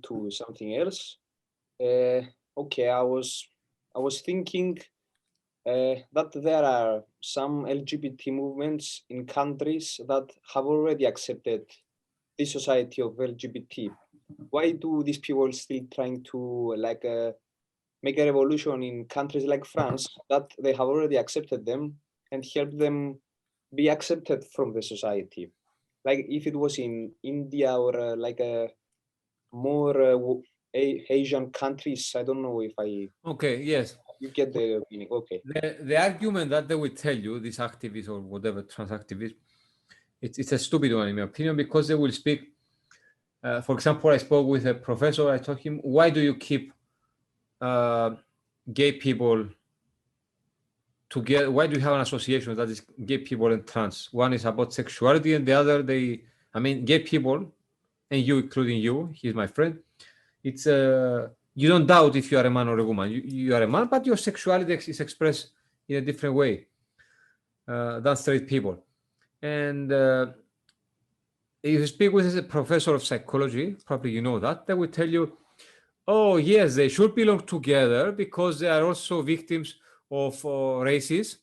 to something else. Okay, I was thinking that there are some LGBT movements in countries that have already accepted the society of LGBT. Why do these people still trying to make a revolution in countries like France that they have already accepted them and help them be accepted from the society? Like if it was in India or like a more Asian countries, I don't know if I. Okay, yes. You get the meaning. Okay. The argument that they will tell you, these activists or whatever, trans activists, it's a stupid one in my opinion, because they will speak. For example, I spoke with a professor. I told him, why do you keep gay people together? Why do you have an association that is gay people and trans? One is about sexuality and the other, gay people, and you, including you, he's my friend. It's you don't doubt if you are a man or a woman. You are a man, but your sexuality is expressed in a different way than straight people. And if you speak with a professor of psychology, probably you know that, they will tell you, oh yes, they should belong together because they are also victims of races,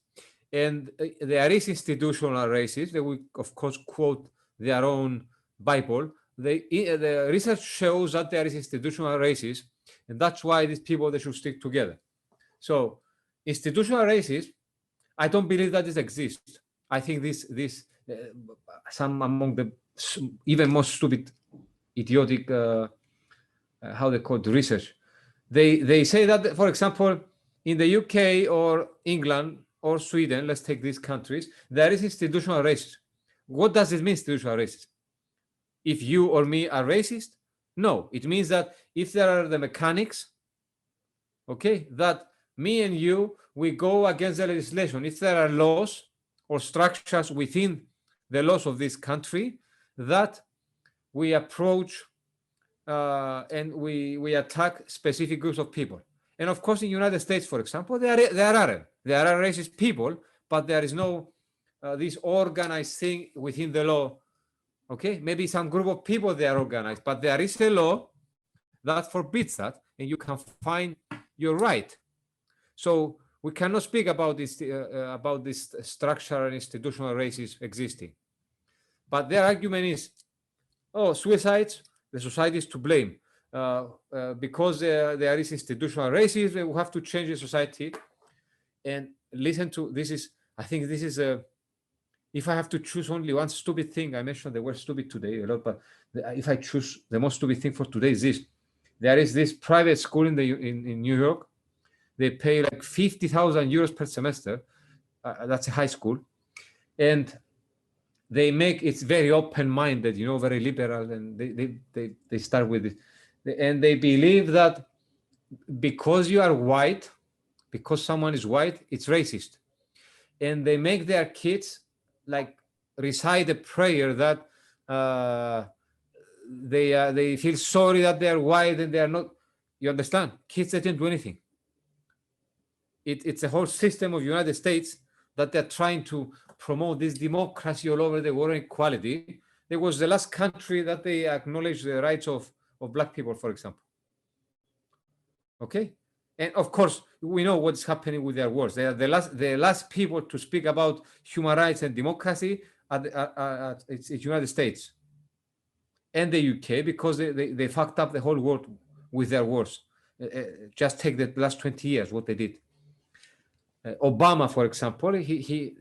and there is institutional racism. They will, of course, quote their own Bible. The research shows that there is institutional racism, and that's why these people, they should stick together. So institutional racism, I don't believe that this exists. I think some among the even more stupid, idiotic, how they call it, research. They say that, for example, in the UK or England or Sweden, let's take these countries, there is institutional racism. What does it mean, institutional racism? If you or me are racist? No, it means that if there are the mechanics, okay, that me and you, we go against the legislation. If there are laws or structures within the laws of this country that we approach and we attack specific groups of people. And of course, in the United States, for example, there are racist people, but there is no this organized thing within the law. Okay, maybe some group of people, they are organized, but there is a law that forbids that, and you can find your right. So we cannot speak about this structural and institutional racism existing. But their argument is, oh, suicides, the society is to blame. Because there is institutional racism, we have to change the society. And listen to this I think this is if I have to choose only one stupid thing, I mentioned the word stupid today a lot, but if I choose the most stupid thing for today is this. There is this private school in New York. They pay like 50,000 euros per semester. That's a high school. And it's very open-minded, very liberal, and they start with it. And they believe that because you are white, because someone is white, it's racist. And they make their kids like recite a prayer that they feel sorry that they are white and they are not. You understand? Kids, they didn't do anything. It's a whole system of United States that they're trying to promote this democracy all over the world, equality. It was the last country that they acknowledged the rights of black people, for example. Okay? And of course, we know what's happening with their words. They are the last people to speak about human rights and democracy it's United States and the UK, because they fucked up the whole world with their words. Just take the last 20 years, what they did. Obama, for example, he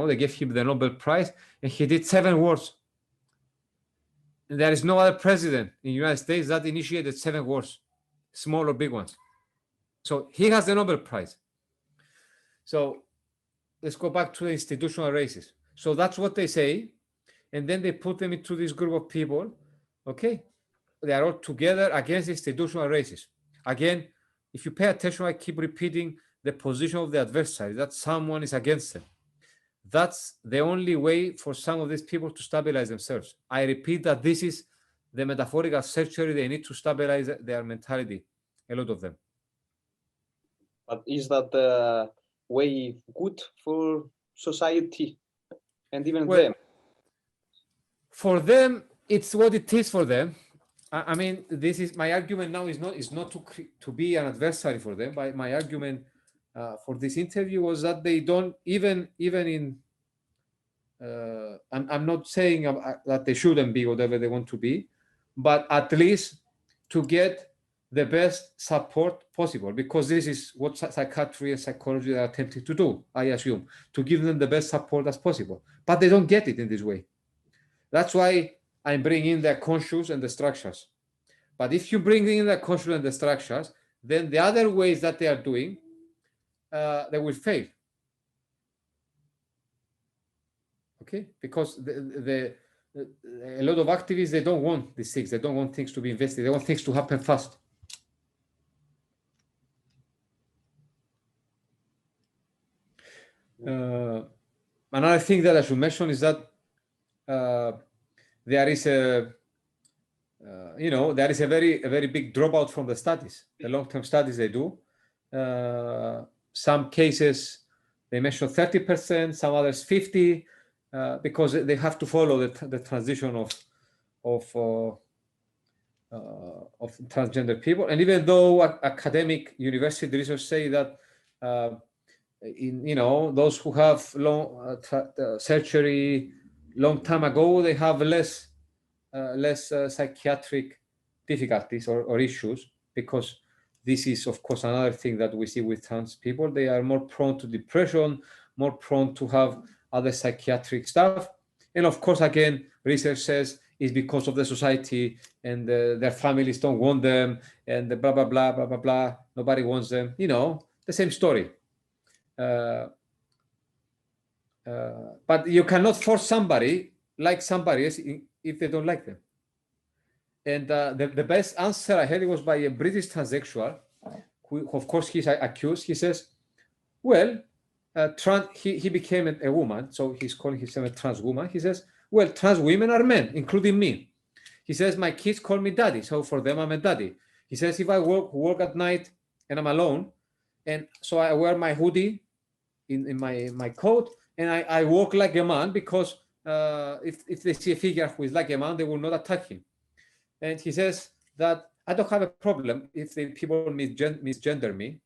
they gave him the Nobel Prize, and he did 7 wars. And there is no other president in the United States that initiated 7 wars, small or big ones. So he has the Nobel Prize. So let's go back to the institutional racism. So that's what they say. And then they put them into this group of people. Okay. They are all together against institutional racism. Again, if you pay attention, I keep repeating the position of the adversary, that someone is against them. That's the only way for some of these people to stabilize themselves. I repeat that this is the metaphorical surgery. They need to stabilize their mentality, a lot of them. But is that way good for society and even them? For them, it's what it is for them. I mean, this is my argument now is not to be an adversary for them. But my argument for this interview was that they don't even in. I'm not saying that they shouldn't be whatever they want to be, but at least to get the best support possible, because this is what psychiatry and psychology are attempting to do, I assume, to give them the best support as possible. But they don't get it in this way. That's why I'm bringing in the conscious and the structures. But if you bring in the conscious and the structures, then the other ways that they are doing, they will fail. Okay, because a lot of activists, they don't want these things. They don't want things to be invested. They want things to happen fast. Another thing that I should mention is that there is a there is a very big dropout from the studies, the long-term studies they do. Some cases they mention 30%, some others 50%, because they have to follow the transition of transgender people. And even though academic university research say that in those who have long surgery long time ago, they have less psychiatric difficulties or issues, because this is of course another thing that we see with trans people. They are more prone to depression, more prone to have other psychiatric stuff. And of course, again, research says it's because of the society and their families don't want them, and the blah blah blah blah blah blah, nobody wants them, the same story. But you cannot force somebody like somebody else if they don't like them. And the best answer I heard was by a British transsexual, who of course he's accused. He says, well, he became a woman, so he's calling himself a trans woman. He says, well, trans women are men, including me. He says, my kids call me daddy, so for them I'm a daddy. He says, if I work at night and I'm alone, and so I wear my hoodie in my coat, and I walk like a man, because if they see a figure who is like a man, they will not attack him. And he says that I don't have a problem if the people misgender me.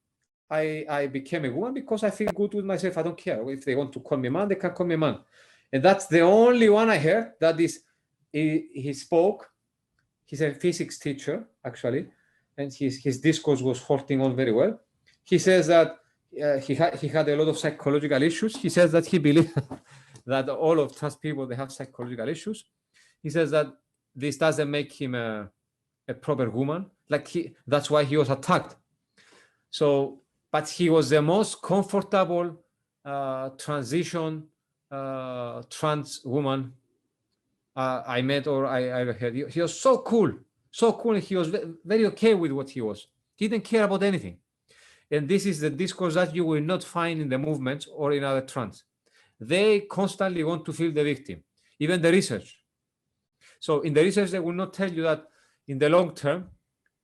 I became a woman because I feel good with myself. I don't care. If they want to call me man, they can call me man. And that's the only one I heard that is, he spoke. He's a physics teacher, actually, and his discourse was holding on very well. He says that he had a lot of psychological issues. He says that he believes that all of trans people, they have psychological issues. He says that this doesn't make him a proper woman. That's why he was attacked. So, but he was the most comfortable transition trans woman I met or I ever heard. He was so cool. And he was very okay with what he was. He didn't care about anything. And this is the discourse that you will not find in the movements or in other trans. They constantly want to feel the victim, even the research. So in the research, they will not tell you that in the long term.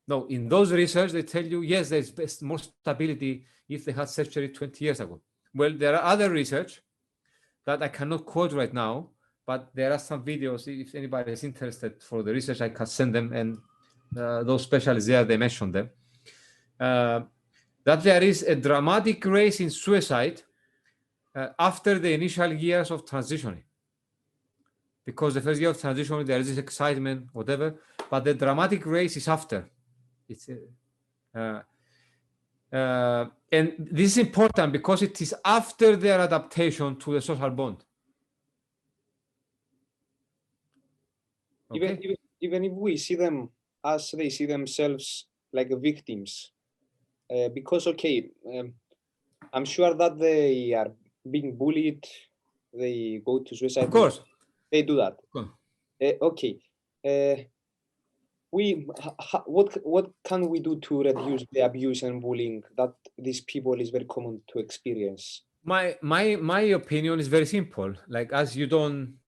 No, in those research, they tell you, yes, there's more stability if they had surgery 20 years ago. Well, there are other research that I cannot quote right now, but there are some videos. If anybody is interested for the research, I can send them, and those specialists there, they mention them. That there is a dramatic rise in suicide after the initial years of transitioning. Because the first year of transitioning, there is this excitement, whatever, but the dramatic rise is after. It's and this is important because it is after their adaptation to the social bond. Okay? Even if we see them as they see themselves like victims, because I'm sure that they are being bullied, they go to suicide. Of course, they do that. What can we do to reduce the abuse and bullying that these people is very common to experience? My opinion is very simple. Like, as you don't.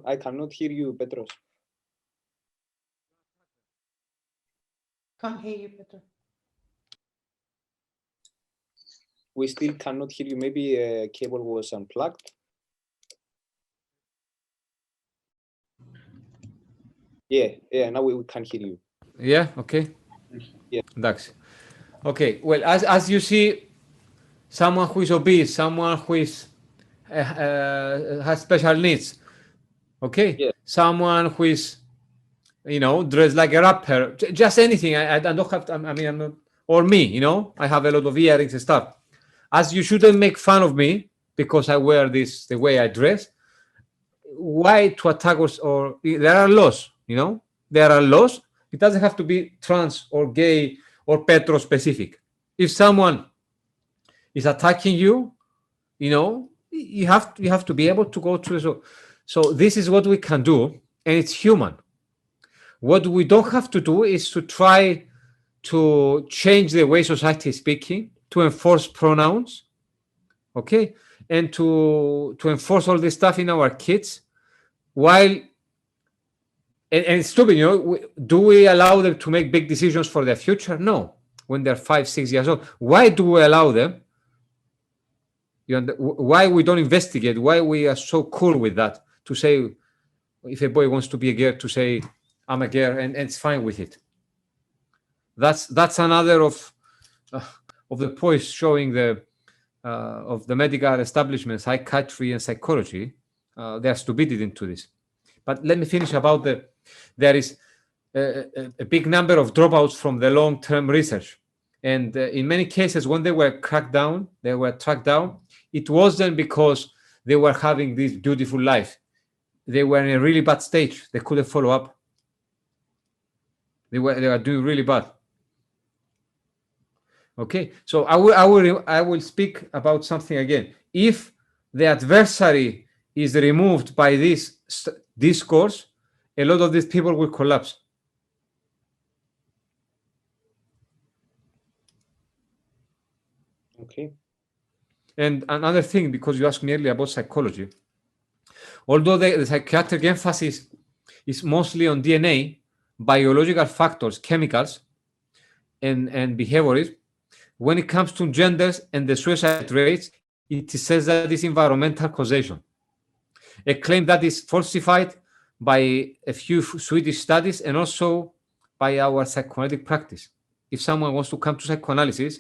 I cannot hear you, Petros. Can't hear you, Petros. we still cannot hear you. Maybe a cable was unplugged. Yeah, now we can hear you. Yeah, okay. Yeah. Thanks. Okay, well, as you see, someone who is obese, someone who is has special needs, okay, Yeah. someone who is, dressed like a rapper, just anything. I don't have to, I mean, I'm not, or me, I have a lot of earrings and stuff. As you shouldn't make fun of me because I wear this the way I dress. Why to attack us? Or there are laws, there are laws. It doesn't have to be trans or gay or petro specific. If someone is attacking you, you have to be able to go through. So this is what we can do, and it's human. What we don't have to do is to try to change the way society is speaking, to enforce pronouns, okay, and to enforce all this stuff in our kids, while and it's stupid, do we allow them to make big decisions for their future? No, when they're 5-6 years old. Why do we allow them? Why we don't investigate? Why we are so cool with that, to say if a boy wants to be a girl, to say I'm a girl, and it's fine with it. That's another of the points showing the of the medical establishment, psychiatry and psychology, their stupidity into this. But let me finish about there is a big number of dropouts from the long-term research, and in many cases when they were tracked down, it wasn't because they were having this beautiful life. They were in a really bad stage. They couldn't follow up. They were doing really bad. Okay, so I will speak about something again. If the adversary is removed by this discourse, a lot of these people will collapse. Okay. And another thing, because you asked me earlier about psychology, although the psychiatric emphasis is mostly on DNA, biological factors, chemicals, and behaviorism, when it comes to genders and the suicide rates, it says that it's environmental causation. A claim that is falsified by a few Swedish studies and also by our psychoanalytic practice. If someone wants to come to psychoanalysis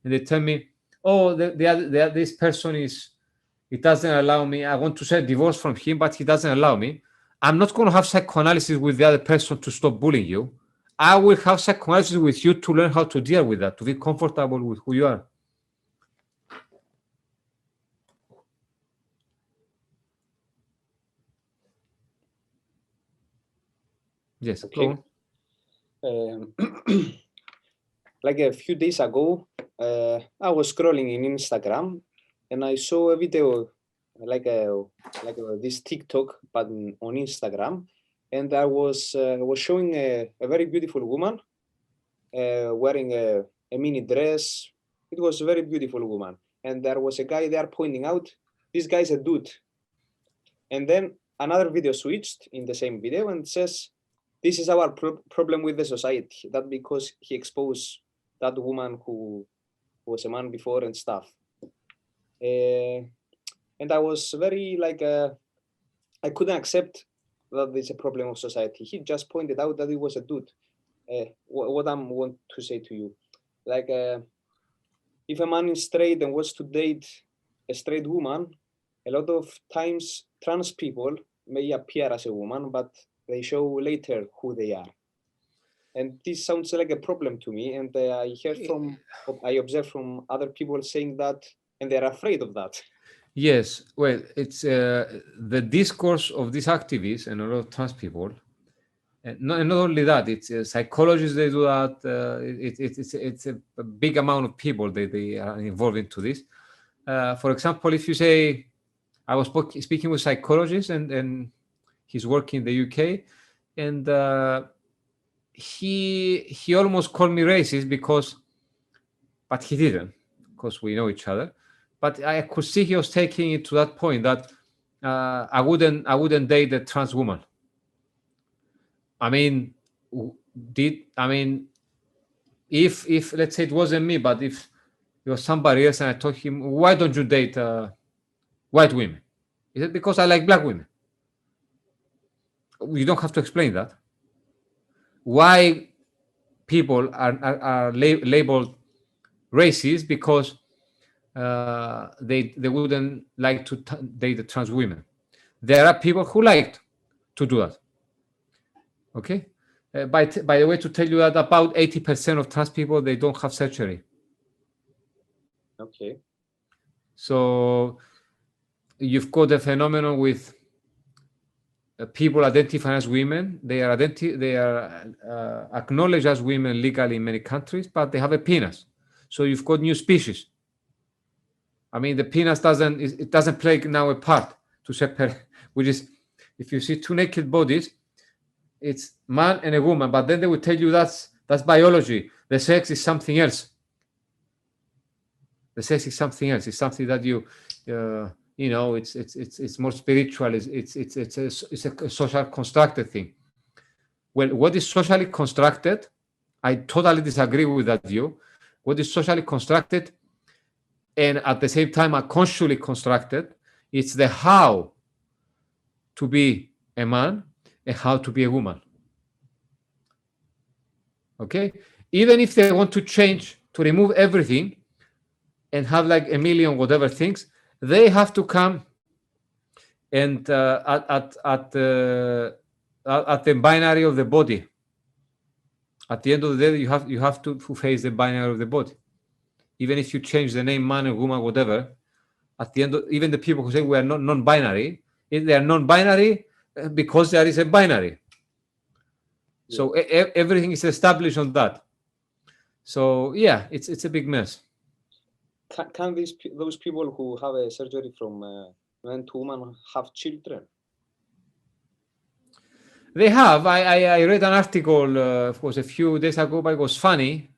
and they tell me, oh, this person it doesn't allow me, I want to say divorce from him, but he doesn't allow me, I'm not going to have psychoanalysis with the other person to stop bullying you. I will have psychoanalysis with you to learn how to deal with that, to be comfortable with who you are. Yes, okay. Like a few days ago, I was scrolling in Instagram and I saw a video like this TikTok, but on Instagram, and I was showing a very beautiful woman wearing a mini dress. It was a very beautiful woman, and there was a guy there pointing out, this guy's a dude. And then another video switched in the same video and says, this is our problem with the society, that because he exposed that woman who was a man before and stuff. And I was very I couldn't accept that it's a problem of society. He just pointed out that he was a dude. What I want to say to you, if a man is straight and wants to date a straight woman, a lot of times trans people may appear as a woman, but they show later who they are. And this sounds like a problem to me. And I observe from other people saying that, and they're afraid of that. Yes, well, it's the discourse of these activists and a lot of trans people. And not only that, it's psychologists, they do that. It's a big amount of people they are involved into this. For example, if you say, I was speaking with psychologists and he's working in the UK, and he almost called me racist but he didn't, because we know each other. But I could see he was taking it to that point that I wouldn't date a trans woman. I mean, if let's say it wasn't me, but if There was somebody else, and I told him, why don't you date white women? He said, because I like black women. You don't have to explain that. Why people are labeled racist? Because they wouldn't like to date the trans women. There are people who liked to do that. Okay. By the way, to tell you that about 80% of trans people, they don't have surgery. Okay. So you've got a phenomenon with people identifying as women. They are acknowledged as women legally in many countries, but they have a penis. So you've got new species. I mean, the penis doesn't play now a part to separate, which is, if you see two naked bodies, it's man and a woman, but then they will tell you that's biology. The sex is something else. The sex is something else. It's something that you know, it's more spiritual. It's a social constructed thing. Well, what is socially constructed? I totally disagree with that view. What is socially constructed, and at the same time consciously constructed, it's the how to be a man and how to be a woman. Okay? Even if they want to change, to remove everything and have like a million whatever things, they have to come and at the binary of the body. At the end of the day, you have to face the binary of the body. Even if you change the name man and woman, whatever, at the end, even the people who say we are not non-binary, they are non-binary because there is a binary. Yeah. So everything is established on that. So yeah, it's a big mess. Can those people who have a surgery from man to woman have children? They have. I read an article it was a few days ago, but it was funny,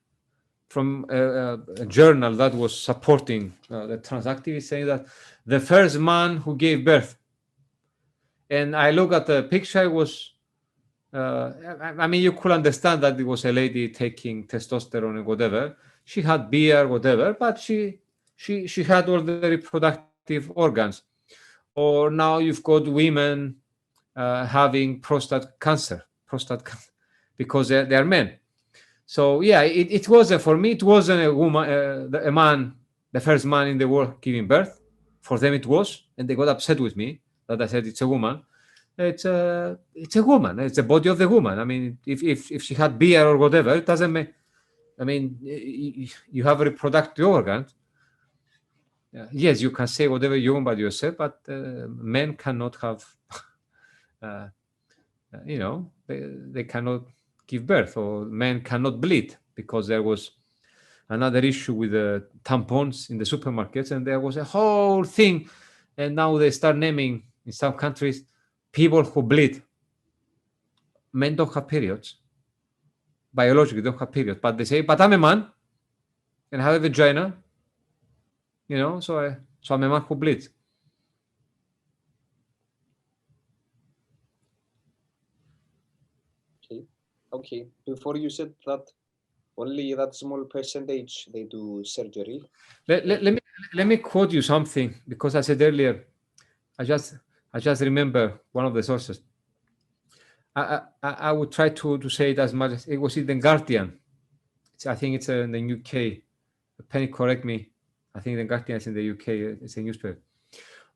from a journal that was supporting the trans activists, saying that the first man who gave birth, and I look at the picture, it was I mean, you could understand that it was a lady taking testosterone and whatever. She had beer, whatever, but she had all the reproductive organs. Or now you've got women having prostate cancer, because they are men. So yeah, it wasn't, for me, it wasn't a woman, a man, the first man in the world giving birth. For them it was, and they got upset with me that I said it's a woman. It's a woman. It's the body of the woman. I mean, if she had beer or whatever, it doesn't make. I mean, you have reproductive organs. Yes, you can say whatever you want about yourself, but men cannot have. You know, they cannot give birth, or men cannot bleed, because there was another issue with the tampons in the supermarkets, and there was a whole thing, and now they start naming in some countries people who bleed. Men don't have periods. Biologically don't have periods, but they say, but I'm a man and I have a vagina, you know, so I'm a man who bleeds. Okay. Before you said that only that small percentage they do surgery. Let me quote you something, because I said earlier, I just remember one of the sources. I would try to say it as much as it was in the Guardian. I think it's in the UK. Penny, correct me. I think the Guardian is in the UK. It's a newspaper.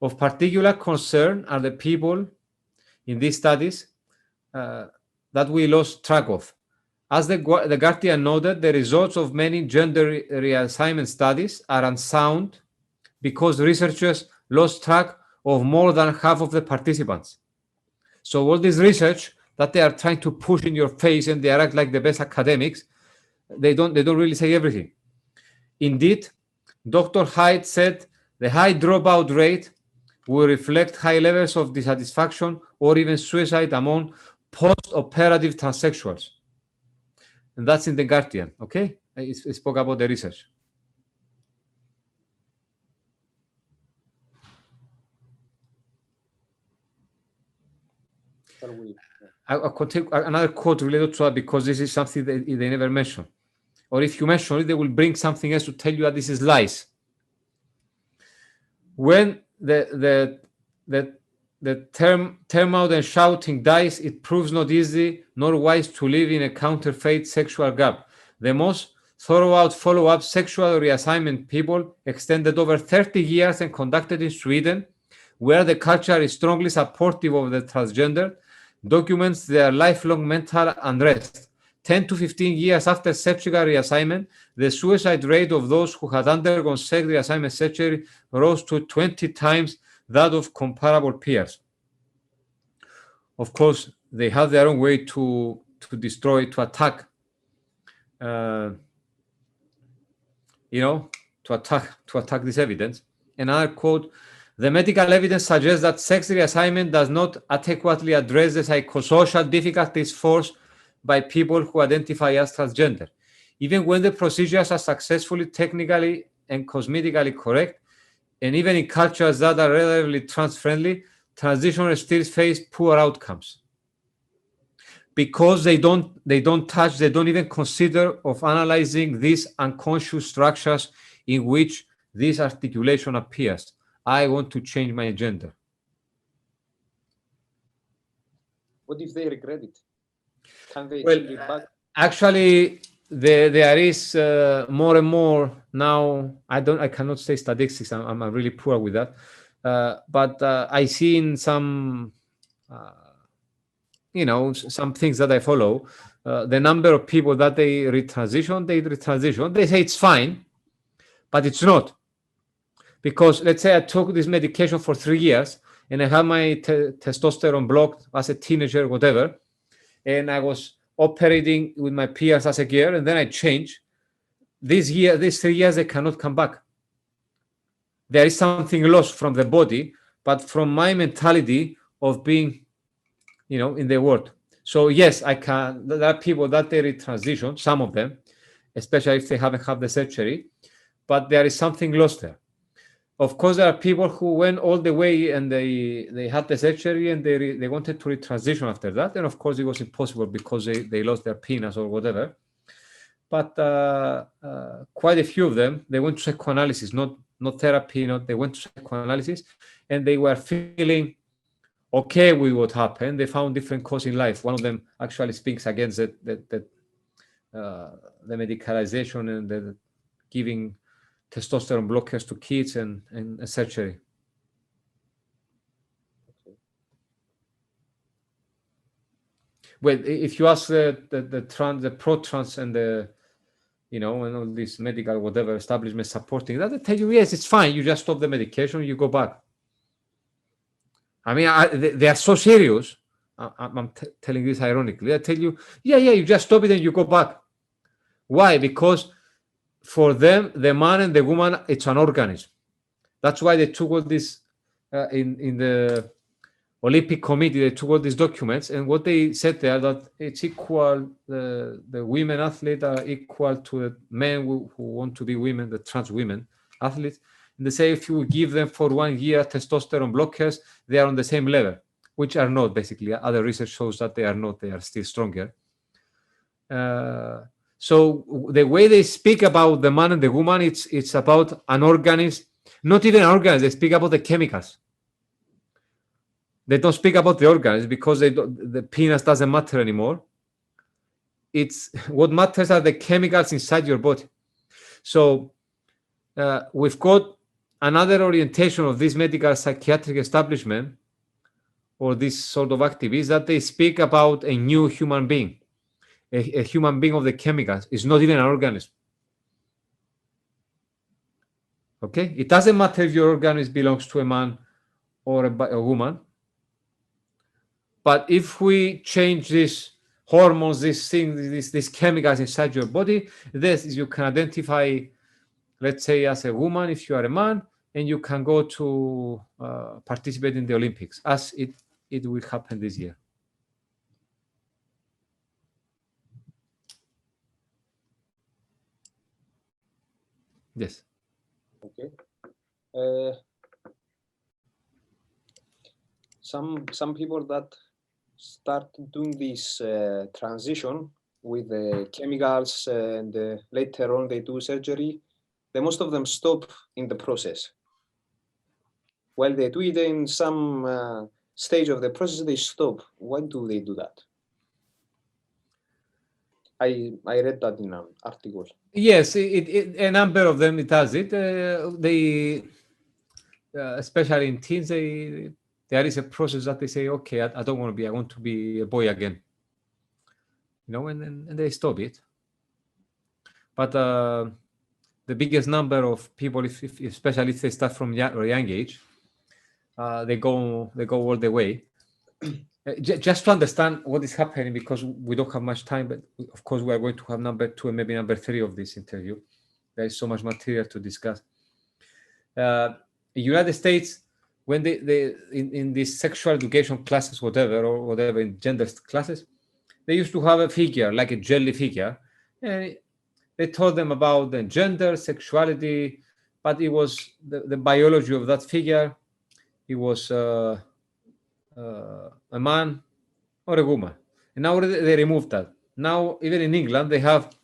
Of particular concern are the people in these studies that we lost track of. As the Guardian noted, the results of many gender reassignment studies are unsound because researchers lost track of more than half of the participants. So all this research that they are trying to push in your face, and they act like the best academics, they don't really say everything. Indeed, Dr. Hyde said the high dropout rate will reflect high levels of dissatisfaction or even suicide among post-operative transsexuals. And that's in the Guardian, okay? It spoke about the research. I'll take another quote related to that, because this is something that they never mentioned. or if you mention it, they will bring something else to tell you that this is lies. When the term out and shouting dies, it proves not easy nor wise to live in a counterfeit sexual gap. The most thorough out follow-up sexual reassignment people extended over 30 years and conducted in Sweden, where the culture is strongly supportive of the transgender, documents their lifelong mental unrest. 10 to 15 years after surgical reassignment, the suicide rate of those who had undergone sex reassignment surgery rose to 20 times that of comparable peers. Of course, they have their own way to destroy, to attack, to attack this evidence. Another quote: the medical evidence suggests that sex reassignment does not adequately address the psychosocial difficulties faced by people who identify as transgender. Even when the procedures are successfully technically and cosmetically correct, and even in cultures that are relatively trans-friendly, transitioners still face poor outcomes. Because they don't even consider of analyzing these unconscious structures in which this articulation appears. I want to change my gender. What if they regret it? Can they Well, change it back? actually, there is more and more now. I cannot say statistics. I'm really poor with that. But I see in some, some things that I follow, the number of people that they retransition. They say it's fine, but it's not. Because let's say I took this medication for 3 years and I had my testosterone blocked as a teenager, whatever, and I was operating with my peers as a girl, and then I changed. These 3 years, they cannot come back. There is something lost from the body, but from my mentality of being, in the world. So yes, I can. There are people that they retransition, some of them, especially if they haven't had the surgery, but there is something lost there. Of course, there are people who went all the way and they had the surgery and they wanted to retransition after that. And of course, it was impossible because they lost their penis or whatever. But quite a few of them, they went to psychoanalysis, not therapy. They went to psychoanalysis, and they were feeling okay with what happened. They found different causes in life. One of them actually speaks against the medicalisation and the giving testosterone blockers to kids and surgery. Okay. Well, if you ask the pro-trans and the, and all this medical whatever establishment supporting that, they tell you, yes, it's fine. You just stop the medication, you go back. I mean, they are so serious. I'm telling this ironically. I tell you, yeah, you just stop it and you go back. Why? Because for them, the man and the woman, it's an organism. That's why they took all this in the Olympic Committee. They took all these documents, and what they said there that it's equal. The women athletes are equal to the men who want to be women, the trans women athletes. And they say if you give them for 1 year testosterone blockers, they are on the same level, which are not. Basically, other research shows that they are not. They are still stronger. So the way they speak about the man and the woman, it's about an organism, not even an organism. They speak about the chemicals. They don't speak about the organism because the penis doesn't matter anymore. It's what matters are the chemicals inside your body. So we've got another orientation of this medical psychiatric establishment or this sort of activists that they speak about a new human being. A human being of the chemicals is not even an organism. Okay? It doesn't matter if your organism belongs to a man or a woman. But if we change these hormones, these things, these chemicals inside your body, this you can identify, let's say, as a woman if you are a man, and you can go to participate in the Olympics, as it will happen this year. Yes. Okay. Some people that start doing this transition with the chemicals and later on they do surgery, the most of them stop in the process. While they do it in some stage of the process, they stop. Why do they do that? I read that in an article. Yes, a number of them it does it. They, especially in teens, there is a process that they say, okay, I don't want to be. I want to be a boy again. You know, and they stop it. But the biggest number of people, especially if they start from a young age, they go all the way. Just to understand what is happening, because we don't have much time, but of course we are going to have number 2 and maybe number 3 of this interview. There is so much material to discuss. United States, when they in these sexual education classes, whatever in gender classes, they used to have a figure like a jelly figure, and they told them about the gender, sexuality, but it was the biology of that figure. It was a man or a woman. And now they removed that. Now, even in England, they have,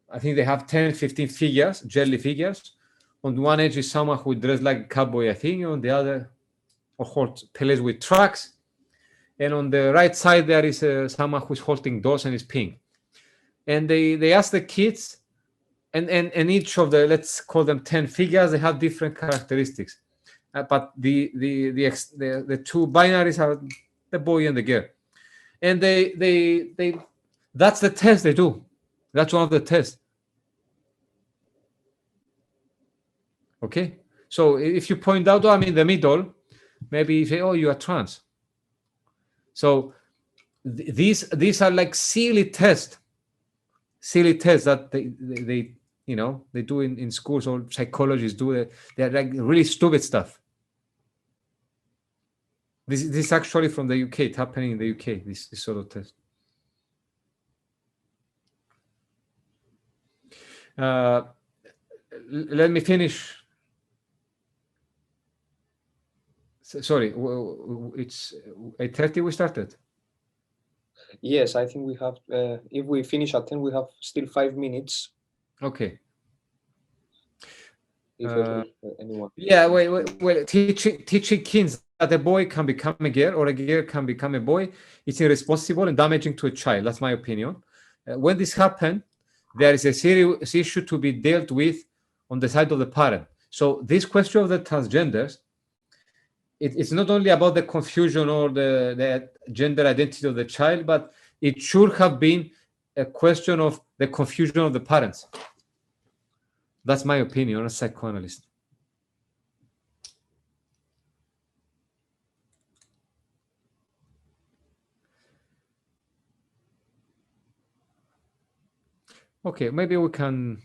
I think they have 10, 15 figures, jelly figures. On one edge is someone who dressed like a cowboy, I think. On the other, or holds plays with trucks. And on the right side, there is someone who's holding doors and is pink. And they ask the kids, and each of the, let's call them 10 figures, they have different characteristics. But the two binaries are the boy and the girl. And they that's the test they do. That's one of the tests. Okay? So if you point out, oh, I'm in the middle, maybe you say, oh, you are trans. So these are like silly tests that they you know, they do in schools, or psychologists do. They're like really stupid stuff. This is actually from the UK. It's happening in the UK, this sort of test. Let me finish. Sorry, it's 8:30 we started. Yes, I think we have, if we finish at 10, we have still 5 minutes. Okay. If anyone. Yeah, well, teaching kids that a boy can become a girl or a girl can become a boy, it's irresponsible and damaging to a child. That's my opinion. When this happens, there is a serious issue to be dealt with on the side of the parent. So this question of the transgenders, it's not only about the confusion or the gender identity of the child, but it should have been a question of the confusion of the parents. That's my opinion as a psychoanalyst. Okay, maybe we can,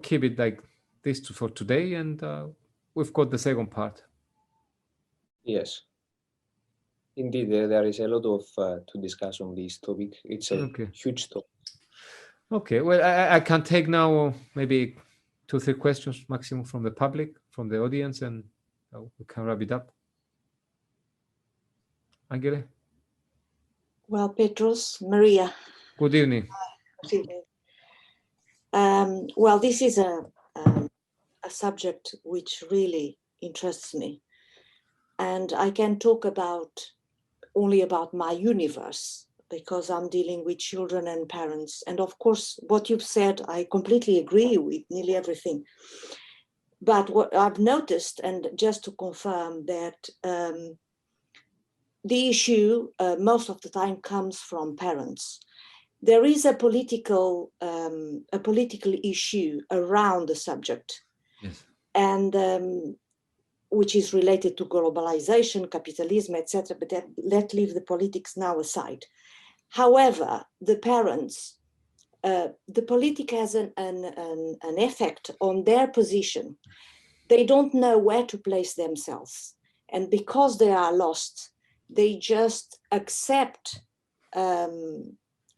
keep it like this for today, and we've got the second part. Yes. Indeed, there is a lot of to discuss on this topic. It's a huge topic. Okay, well, I can take now maybe 2-3 questions maximum from the public, from the audience, and we can wrap it up. Angele? Well, Petros, Maria. Good evening. Good evening. Well, this is a subject which really interests me. And I can talk only about my universe, because I'm dealing with children and parents. And of course, what you've said, I completely agree with nearly everything. But what I've noticed, and just to confirm that the issue most of the time comes from parents. There is a political issue around the subject, yes, and which is related to globalization, capitalism, etc. But let's leave the politics now aside. However, the parents, the politic has an effect on their position. They don't know where to place themselves, and because they are lost, they just accept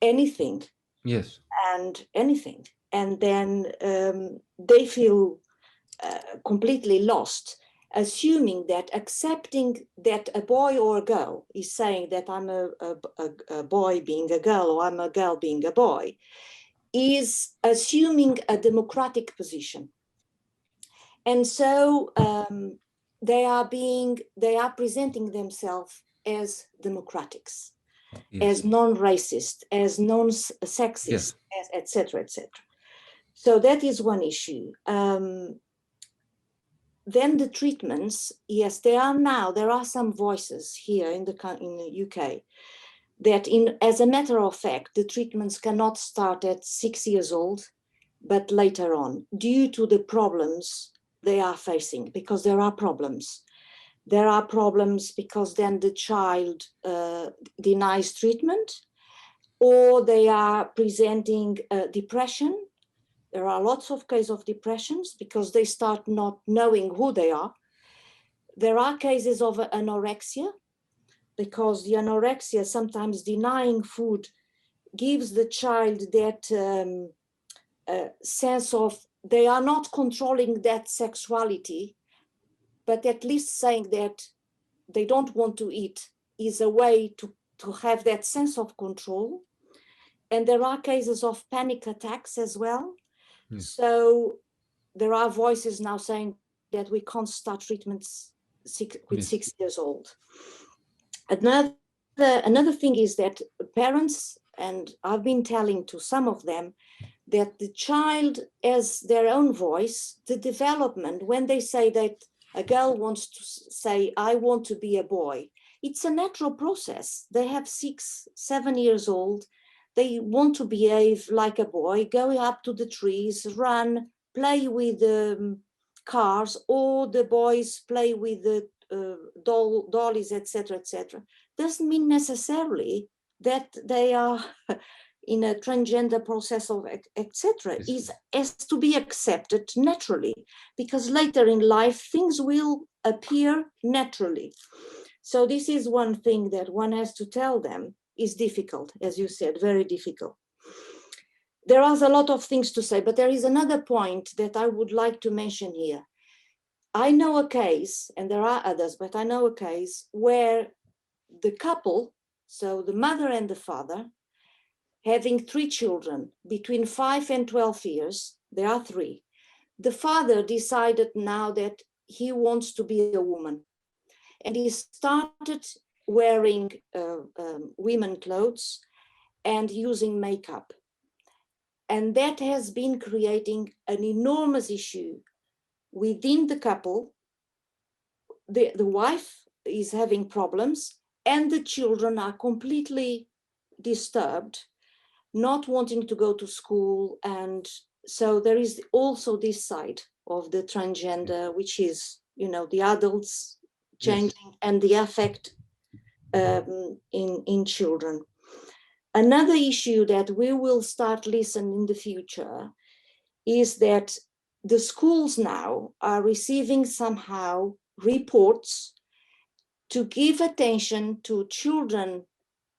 anything. Yes. And anything, and then they feel completely lost. assuming that accepting that a boy or a girl is saying that I'm a boy being a girl or I'm a girl being a boy is assuming a democratic position. And so they are presenting themselves as democratics, as non-racist, as non-sexist, etc., etc. So that is one issue. Then the treatments, yes, there are some voices here in the UK that as a matter of fact, the treatments cannot start at 6 years old, but later on, due to the problems they are facing, because there are problems. There are problems because then the child denies treatment, or they are presenting depression. There are lots of cases of depressions because they start not knowing who they are. There are cases of anorexia because the anorexia, sometimes denying food, gives the child that sense of they are not controlling that sexuality, but at least saying that they don't want to eat is a way to have that sense of control. And there are cases of panic attacks as well. So there are voices now saying that we can't start treatments with 6 years old. Another thing is that parents, and I've been telling to some of them, that the child has their own voice, the development, when they say that a girl wants to say, I want to be a boy, it's a natural process. They have 6, 7 years old. They want to behave like a boy, go up to the trees, run, play with cars, or the boys play with the dollies, etc., etc. Doesn't mean necessarily that they are in a transgender process of etc. Is has to be accepted naturally, because later in life things will appear naturally. So this is one thing that one has to tell them. Is difficult, as you said, very difficult. There are a lot of things to say, but there is another point that I would like to mention here. I know a case, and there are others, but I know a case where the couple, so the mother and the father, having 3 children between 5 and 12 years, there are 3. The father decided now that he wants to be a woman, and he started wearing women clothes and using makeup. And that has been creating an enormous issue within the couple. The wife is having problems and the children are completely disturbed, not wanting to go to school. And so there is also this side of the transgender, which is, the adults changing and the affect in children. Another issue that we will start listening in the future is that the schools now are receiving somehow reports to give attention to children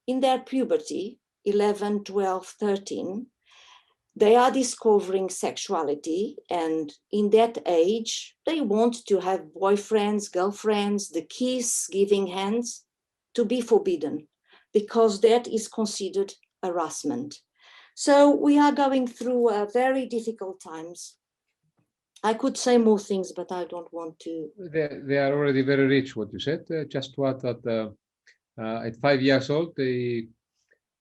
in their puberty, 11, 12, 13. They are discovering sexuality, and in that age, they want to have boyfriends, girlfriends, the kiss, giving hands, to be forbidden, because that is considered harassment. So we are going through very difficult times. I could say more things, but I don't want to. They are already very rich, what you said. Just to add that at 5 years old,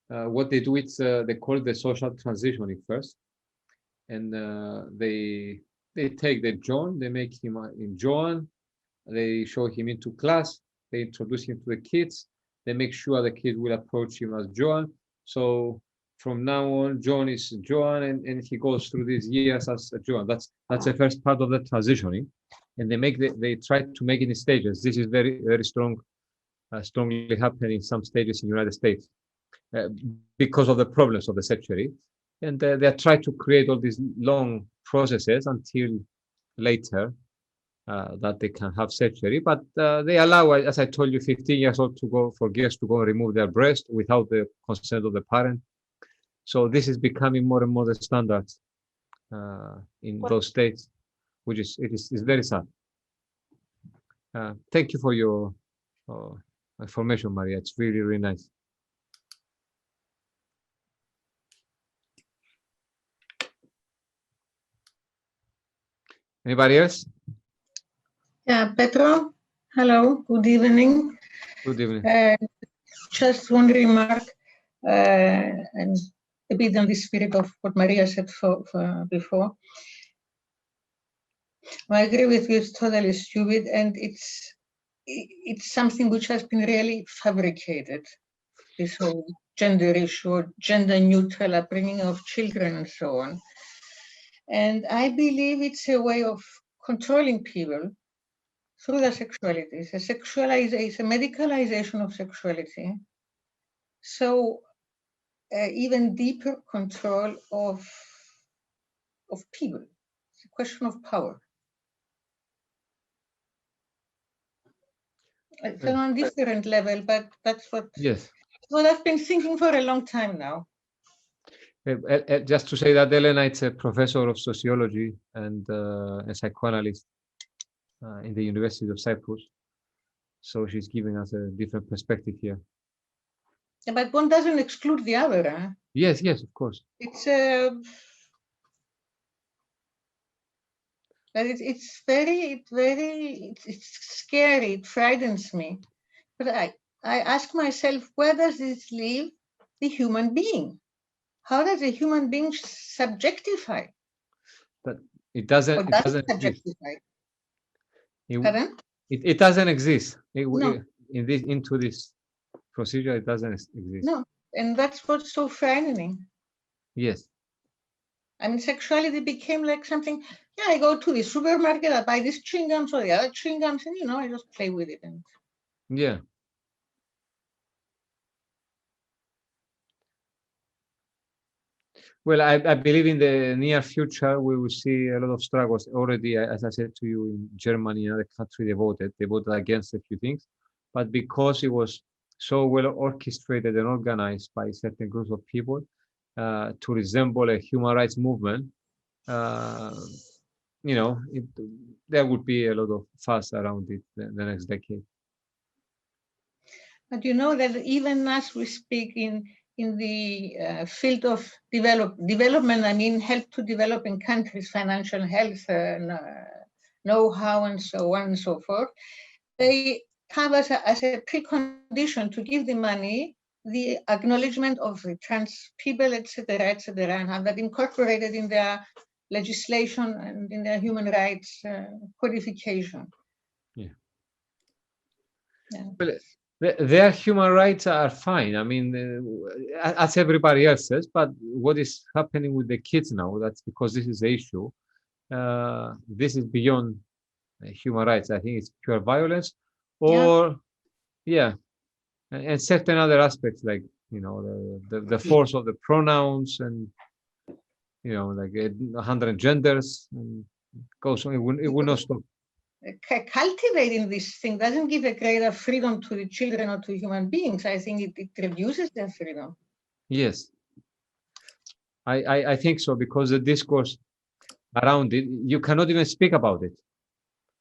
what they do is they call it the social transitioning first. And they take the John, they make him in John, they show him into class, they introduce him to the kids, they make sure the kid will approach him as John. So from now on, John is John, and he goes through these years as John. That's the first part of the transitioning, and they try to make it in stages. This is very, very strongly happening in some stages in the United States because of the problems of the sexuality, and they try to create all these long processes until later that they can have surgery, but they allow, as I told you, 15 years old to go for girls to go and remove their breast without the consent of the parent. So this is becoming more and more the standard in those states, which is very sad. Thank you for your information, Maria. It's really, really nice. Anybody else? Yeah, Petro, hello, good evening. Good evening. Just one remark, and a bit on the spirit of what Maria said before. I agree with you, it's totally stupid, and it's something which has been really fabricated, this whole gender issue, gender neutral upbringing of children and so on. And I believe it's a way of controlling people through their sexuality. It's a medicalization of sexuality. So even deeper control of people. It's a question of power. It's on a different level, but that's what I've been thinking for a long time now. Just to say that Elena is a professor of sociology and a psychoanalyst in the University of Cyprus. So she's giving us a different perspective here. Yeah, but one doesn't exclude the other. Huh? Yes, of course. It's but it's scary. It frightens me. But I ask myself, where does this leave the human being? How does a human being subjectify? But it doesn't. It doesn't subjectify. It doesn't exist. No. Into this procedure, it doesn't exist. No, and that's what's so frightening. Yes. I mean, sexuality became like something. Yeah, I go to the supermarket, I buy these chewing gums or the other chewing gums, and I just play with it. And yeah. Well, I believe in the near future we will see a lot of struggles. Already, as I said to you, in Germany and other countries, they voted against a few things, but because it was so well orchestrated and organized by certain groups of people to resemble a human rights movement, there would be a lot of fuss around it the next decade. But you know that even as we speak in the field of development, I mean, help to developing countries, financial health, know-how, and so on and so forth, they have as a precondition to give the money the acknowledgement of the trans people, etc., and have that incorporated in their legislation and in their human rights codification. Yeah. Well, their human rights are fine. I mean, as everybody else says, but what is happening with the kids now, that's because this is the issue. This is beyond human rights. I think it's pure violence or, and certain other aspects like, the force of the pronouns and, like 100 genders and goes on. It will not stop. Cultivating this thing doesn't give a greater freedom to the children or to human beings. I think it reduces their freedom. Yes, I think so, because the discourse around it, you cannot even speak about it.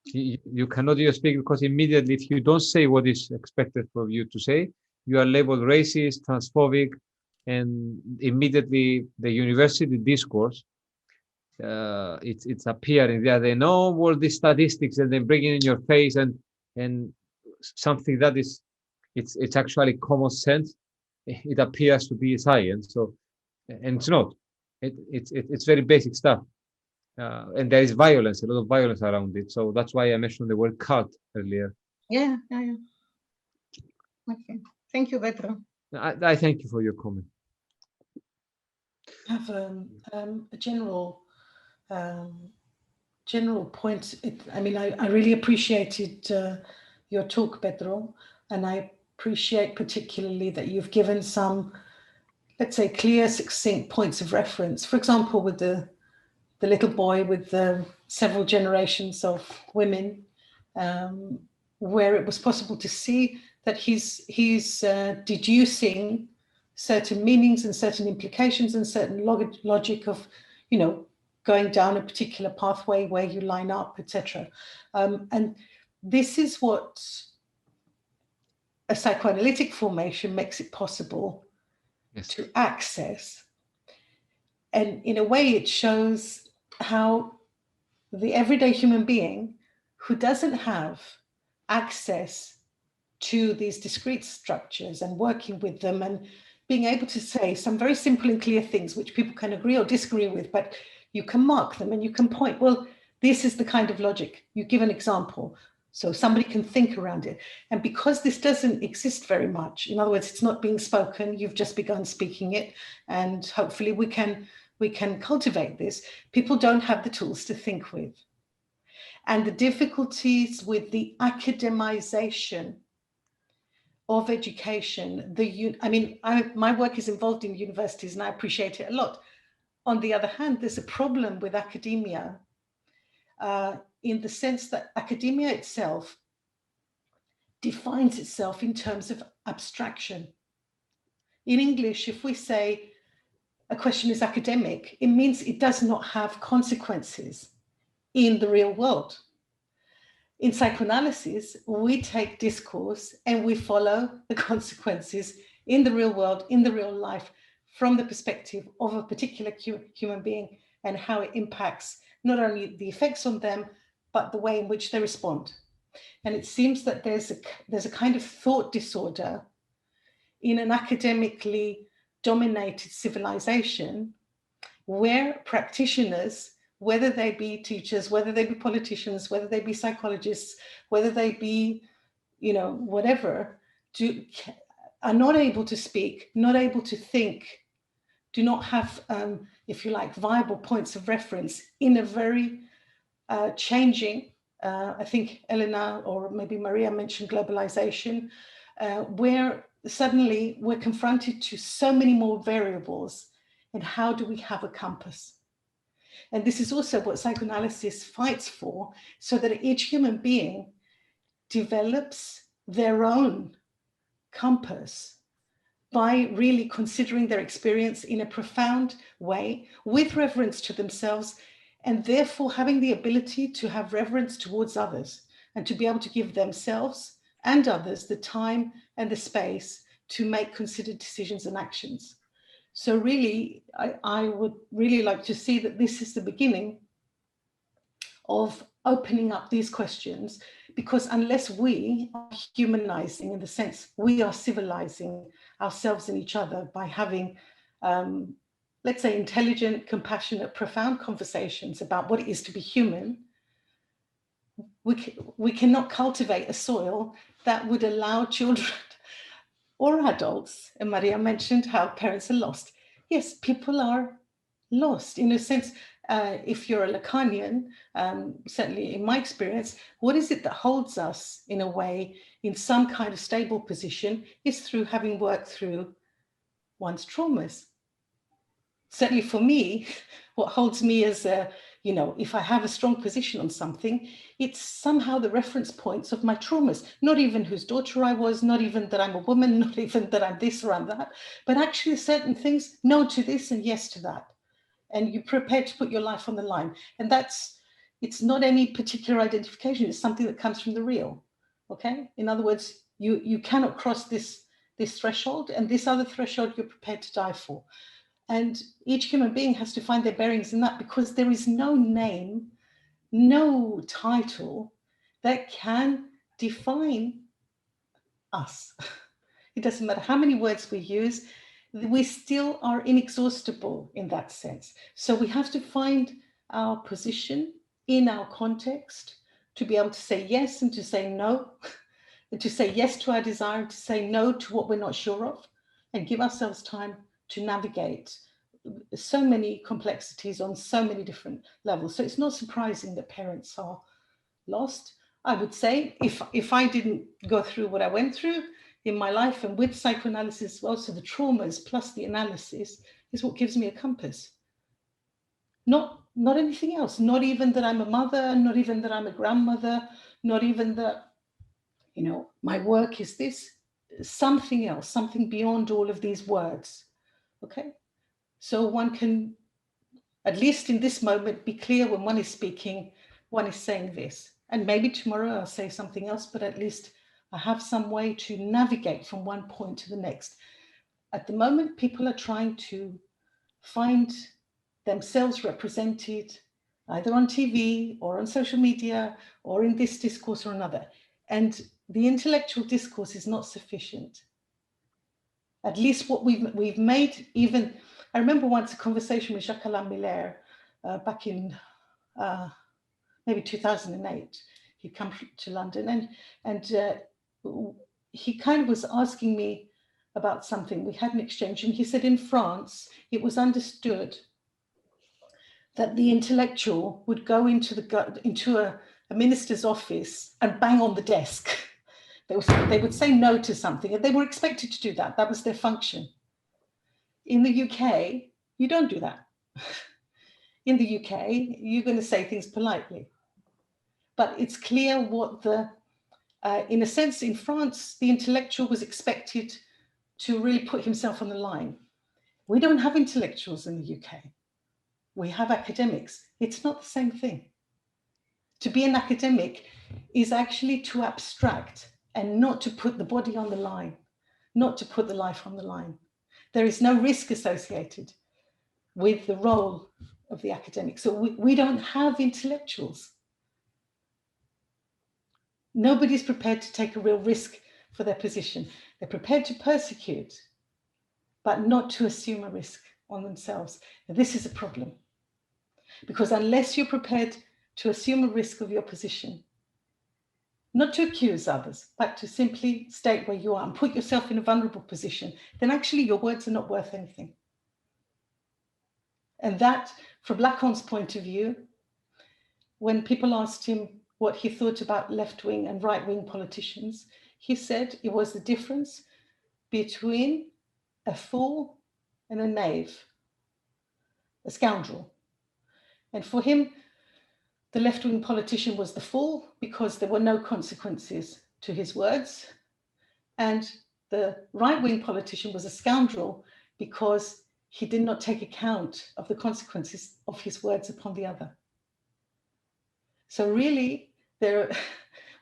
You cannot even speak because immediately, if you don't say what is expected from you to say, you are labeled racist, transphobic, and immediately the university discourse, it's appearing there. They know all these statistics and then bring it in your face and something that is, it's actually common sense. It appears to be science. So, and it's not. It's very basic stuff. And there is violence, a lot of violence around it. So that's why I mentioned the word cult earlier. Yeah. Okay. Thank you, Petro. I thank you for your comment. I have a general point. I really appreciated your talk, Petro, and I appreciate particularly that you've given some, let's say, clear, succinct points of reference. For example, with the little boy with several generations of women, where it was possible to see that he's deducing certain meanings and certain implications and certain logic of, going down a particular pathway where you line up, etc. And this is what a psychoanalytic formation makes it possible to access. And in a way, it shows how the everyday human being who doesn't have access to these discrete structures and working with them and being able to say some very simple and clear things which people can agree or disagree with, but you can mark them and you can point, well, this is the kind of logic. You give an example so somebody can think around it. And because this doesn't exist very much, in other words, it's not being spoken, you've just begun speaking it, and hopefully we can cultivate this. People don't have the tools to think with. And the difficulties with the academization of education, my work is involved in universities and I appreciate it a lot. On the other hand, there's a problem with academia in the sense that academia itself defines itself in terms of abstraction. In English, if we say a question is academic, it means it does not have consequences in the real world. In psychoanalysis, we take discourse and we follow the consequences in the real world, in the real life, from the perspective of a particular human being and how it impacts not only the effects on them, but the way in which they respond. And it seems that there's a kind of thought disorder in an academically dominated civilization where practitioners, whether they be teachers, whether they be politicians, whether they be psychologists, whether they be, whatever, are not able to speak, not able to think, do not have, if you like, viable points of reference in a very changing, I think Elena or maybe Maria mentioned globalization, where suddenly we're confronted to so many more variables, and how do we have a compass? And this is also what psychoanalysis fights for, so that each human being develops their own compass by really considering their experience in a profound way with reverence to themselves, and therefore having the ability to have reverence towards others and to be able to give themselves and others the time and the space to make considered decisions and actions. So really, I would really like to see that this is the beginning of opening up these questions, because unless we are humanizing, in the sense we are civilizing ourselves and each other by having, let's say, intelligent, compassionate, profound conversations about what it is to be human, we cannot cultivate a soil that would allow children or adults, and Maria mentioned how parents are lost. Yes, people are lost in a sense. If you're a Lacanian, certainly in my experience, what is it that holds us in a way in some kind of stable position is through having worked through one's traumas. Certainly for me, what holds me as a, if I have a strong position on something, it's somehow the reference points of my traumas, not even whose daughter I was, not even that I'm a woman, not even that I'm this or I'm that, but actually certain things, no to this and yes to that. And you're prepared to put your life on the line. And it's not any particular identification, it's something that comes from the real, okay? In other words, you cannot cross this threshold, and this other threshold you're prepared to die for. And each human being has to find their bearings in that, because there is no name, no title that can define us. It doesn't matter how many words we use, we still are inexhaustible in that sense. So we have to find our position in our context to be able to say yes and to say no, and to say yes to our desire, and to say no to what we're not sure of, and give ourselves time to navigate so many complexities on so many different levels. So it's not surprising that parents are lost. I would say if I didn't go through what I went through in my life, and with psychoanalysis as well, so the traumas plus the analysis is what gives me a compass. Not anything else, not even that I'm a mother, not even that I'm a grandmother, not even that, my work is this, something else, something beyond all of these words, okay? So one can, at least in this moment, be clear when one is speaking, one is saying this, And maybe tomorrow I'll say something else, but at least I have some way to navigate from one point to the next. At the moment, people are trying to find themselves represented either on TV or on social media or in this discourse or another. And the intellectual discourse is not sufficient. At least what we've made, even, I remember once a conversation with Jacques-Alain back in maybe 2008. He'd come to London and he kind of was asking me about something. We had an exchange and he said in France, it was understood that the intellectual would go into a minister's office and bang on the desk. They would say no to something and they were expected to do that. That was their function. In the UK, you don't do that. In the UK, you're going to say things politely. But it's clear what in a sense, in France, the intellectual was expected to really put himself on the line. We don't have intellectuals in the UK. We have academics. It's not the same thing. To be an academic is actually to abstract and not to put the body on the line, not to put the life on the line. There is no risk associated with the role of the academic. So we don't have intellectuals. Nobody's prepared to take a real risk for their position. They're prepared to persecute, but not to assume a risk on themselves. And this is a problem. Because unless you're prepared to assume a risk of your position, not to accuse others, but to simply state where you are and put yourself in a vulnerable position, then actually your words are not worth anything. And that, from Lacan's point of view, when people asked him what he thought about left-wing and right-wing politicians, he said it was the difference between a fool and a knave, a scoundrel. And for him, the left-wing politician was the fool because there were no consequences to his words. And the right-wing politician was a scoundrel because he did not take account of the consequences of his words upon the other. So really,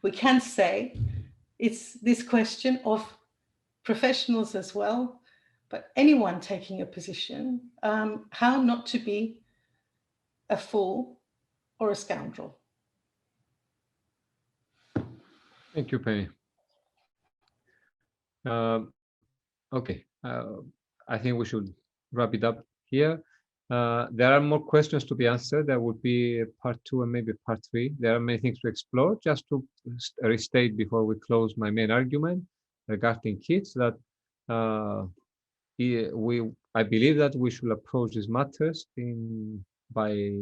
we can say it's this question of professionals as well, but anyone taking a position, how not to be a fool or a scoundrel. Thank you, Penny. Okay, I think we should wrap it up here. There are more questions to be answered. There would be part 2 and maybe part 3. There are many things to explore. Just to restate before we close my main argument regarding kids, that I believe that we should approach these matters by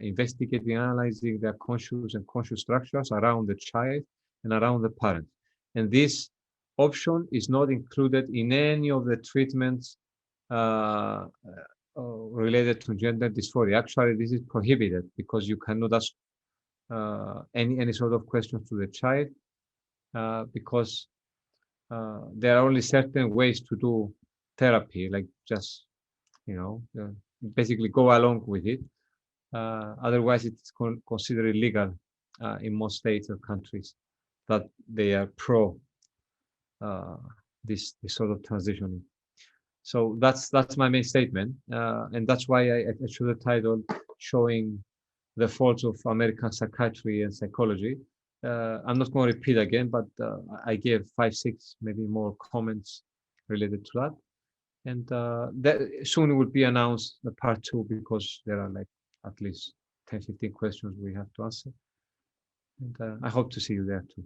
investigating, analyzing their conscious and conscious structures around the child and around the parent. And this option is not included in any of the treatments related to gender dysphoria. Actually, this is prohibited because you cannot ask any sort of questions to the child because there are only certain ways to do therapy, like just, basically go along with it. Otherwise, it's considered illegal in most states or countries that they are pro this sort of transitioning. So that's my main statement, and that's why I chose the title "Showing the Faults of American Psychiatry and Psychology." I'm not going to repeat again, but I gave 5, 6, maybe more comments related to that, and that soon will be announced the part 2 because there are like at least 10, 15 questions we have to answer, and I hope to see you there too.